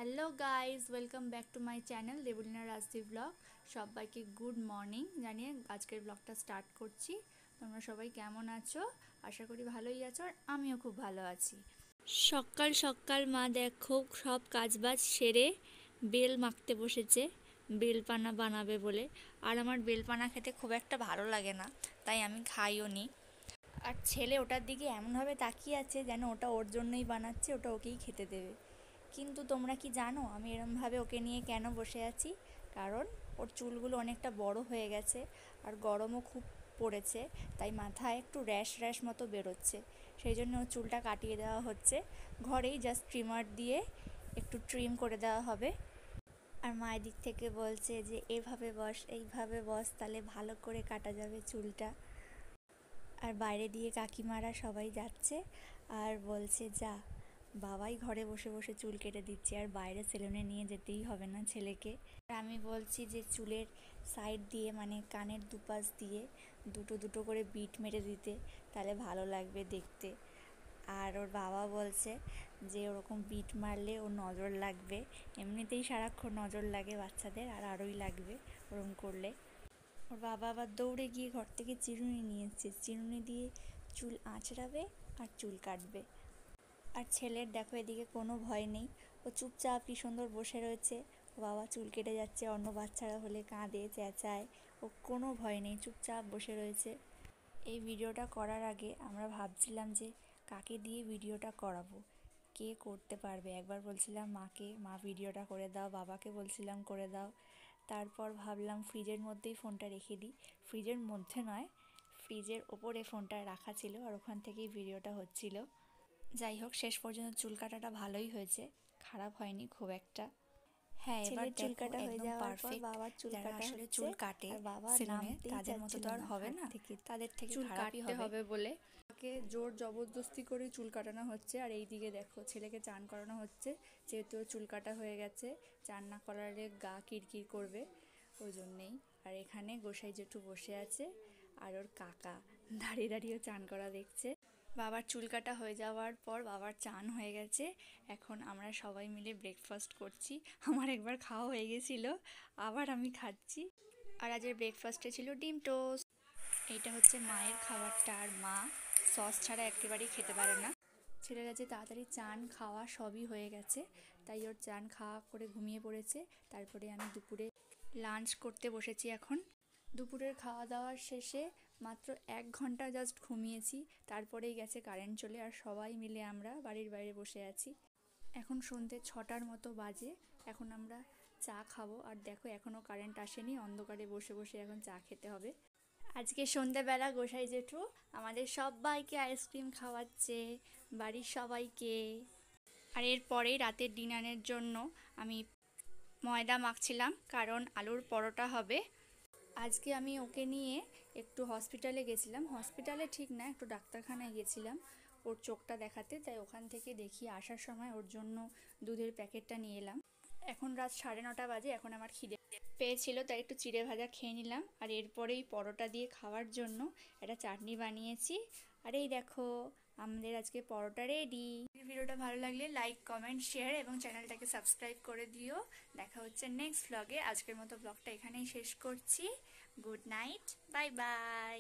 Hello guys, welcome back to my channel Debleena Rajdeep vlog. সবাইকে good morning জানিয়ে আজকের ব্লগটা স্টার্ট করছি। তোমরা সবাই কেমন আছো? আশা করি ভালোই আছো, আর আমিও খুব ভালো আছি। সকাল সকাল মা দেখো সব কাজবাজ সেরে বেল মাখতে বসেছে, বেলপানা বানাবে বলে। আর আমার বেলপানা খেতে খুব একটা ভালো লাগে না, তাই আমি খাইও নি। আর ছেলে ওটার দিকে এমনভাবে তাকিয়ে আছে যেন ওটা ওর জন্যই বানাচ্ছে, ওটা ওকেই খেতে দেবে। কিন্তু তোমরা কি জানো আমি এরমভাবে ওকে নিয়ে কেন বসে আছি? কারণ ওর চুলগুলো অনেকটা বড় হয়ে গেছে, আর গরমও খুব পড়েছে, তাই মাথায় একটু র্যাশ র্যাশ মতো বেরোচ্ছে। সেই জন্য ওর চুলটা কাটিয়ে দেওয়া হচ্ছে ঘরেই, জাস্ট ট্রিমার দিয়ে একটু ট্রিম করে দেওয়া হবে। আর মায়ের দিক থেকে বলছে যে এভাবে বস, এইভাবে বস, তাহলে ভালো করে কাটা যাবে চুলটা। আর বাইরে দিয়ে কাকিমারা সবাই যাচ্ছে আর বলছে যা বাবাই ঘরে বসে বসে চুল কেটে দিচ্ছে, আর বাইরে সেলুনে নিয়ে যেতেই হবে না ছেলেকে। আর আমি বলছি যে চুলের সাইড দিয়ে মানে কানের দুপাশ দিয়ে দুটো দুটো করে বিট মেরে দিতে, তাহলে ভালো লাগবে দেখতে। আর ওর বাবা বলছে যে ওরকম বিট মারলে ওর নজর লাগবে, এমনিতেই সারাক্ষণ নজর লাগে বাচ্চাদের, আর আরোই লাগবে ওরকম করলে। ওর বাবা আবার দৌড়ে গিয়ে ঘর থেকে চিরুনি নিয়ে এসছে, চিরুনি দিয়ে চুল আঁচড়াবে আর চুল কাটবে। আর ছেলের দেখো এদিকে কোনো ভয় নেই, ও চুপচাপ কি সুন্দর বসে রয়েছে। ও বাবা চুল কেটে যাচ্ছে, অন্য বাচ্চারা হলে কাঁদে চেঁচায়, ও কোনো ভয় নেই, চুপচাপ বসে রয়েছে। এই ভিডিওটা করার আগে আমরা ভাবছিলাম যে কাকে দিয়ে ভিডিওটা করাবো, কে করতে পারবে। একবার বলছিলাম মাকে, মা ভিডিওটা করে দাও, বাবাকে বলছিলাম করে দাও। তারপর ভাবলাম ফ্রিজের মধ্যেই ফোনটা রেখে দিই। ফ্রিজের মধ্যে নয়, ফ্রিজের ওপরে ফোনটা রাখা ছিল, আর ওখান থেকেই ভিডিওটা হচ্ছিল। যাই হোক, শেষ পর্যন্ত চুল কাটাটা ভালোই হয়েছে, খারাপ হয়নি খুব একটা। হ্যাঁ, এবার চুল কাটা হয়ে যাওয়ার পর বাবার চুল কাটা আসলে চুল কাটে সেলুনে, তাদের মতো তো আর হবে না, তাদের থেকে চুল কাটতে হবে বলে তাকে জোর জবরদস্তি করে চুল কাটানো হচ্ছে। আর এই দিকে দেখো ছেলেকে চান করানো হচ্ছে, যেহেতু চুল কাটা হয়ে গেছে, চান না করালে গা কিরকির করবে, ওই জন্যেই। আর এখানে গোসাই জেঠু বসে আছে, আর ওর কাকা দাঁড়িয়ে দাঁড়িয়ে চান করা দেখছে। বাবার চুল কাটা হয়ে যাওয়ার পর বাবার চান হয়ে গেছে, এখন আমরা সবাই মিলে ব্রেকফাস্ট করছি। আমার একবার খাওয়া হয়ে গেছিলো, আবার আমি খাচ্ছি। আর আজের ব্রেকফাস্টে ছিল ডিম টোস্ট। এইটা হচ্ছে মায়ের খাবারটা, আর মা সস ছাড়া একেবারেই খেতে পারে না। ছেলের কাছে তাড়াতাড়ি চান খাওয়া সবই হয়ে গেছে, তাই ওর চান খাওয়া করে ঘুমিয়ে পড়েছে। তারপরে আমি দুপুরে লাঞ্চ করতে বসেছি। এখন দুপুরের খাওয়া দাওয়ার শেষে মাত্র 1 ঘন্টা জাস্ট ঘুমিয়েছি, তারপরেই গেছে কারেন্ট চলে, আর সবাই মিলে আমরা বাড়ির বাইরে বসে আছি। এখন সন্ধ্যে 6টার মতো বাজে, এখন আমরা চা খাবো। আর দেখো এখনও কারেন্ট আসেনি, অন্ধকারে বসে বসে এখন চা খেতে হবে। আজকে সন্ধ্যাবেলা গোসাই জেঠু আমাদের সবাইকে আইসক্রিম খাওয়াচ্ছে, বাড়ির সবাইকে। আর এরপরেই রাতের ডিনারের জন্য আমি ময়দা মাখছিলাম, কারণ আলুর পরোটা হবে। আজকে আমি ওকে নিয়ে একটু হসপিটালে গেছিলাম, হসপিটালে ঠিক না, একটু ডাক্তারখানায় গেছিলাম ওর চোখটা দেখাতে, তাই ওখান থেকে দেখিয়ে আসার সময় ওর জন্য দুধের প্যাকেটটা নিয়ে এলাম। এখন রাত 9:30 বাজে, এখন আমার খিদে পেয়েছিল, তাই একটু চিড়ে ভাজা খেয়ে নিলাম। আর এরপরেই পরোটা দিয়ে খাওয়ার জন্য একটা চাটনি বানিয়েছি। আর এই দেখো আমাদের আজকে পরোটা রেডি। ভিডিওটা ভালো লাগলে লাইক, কমেন্ট, শেয়ার এবং চ্যানেলটাকে সাবস্ক্রাইব করে দিও। দেখা হচ্ছে নেক্সট ব্লগে। আজকের মতো ব্লগটা এখানেই শেষ করছি। Good night, bye bye.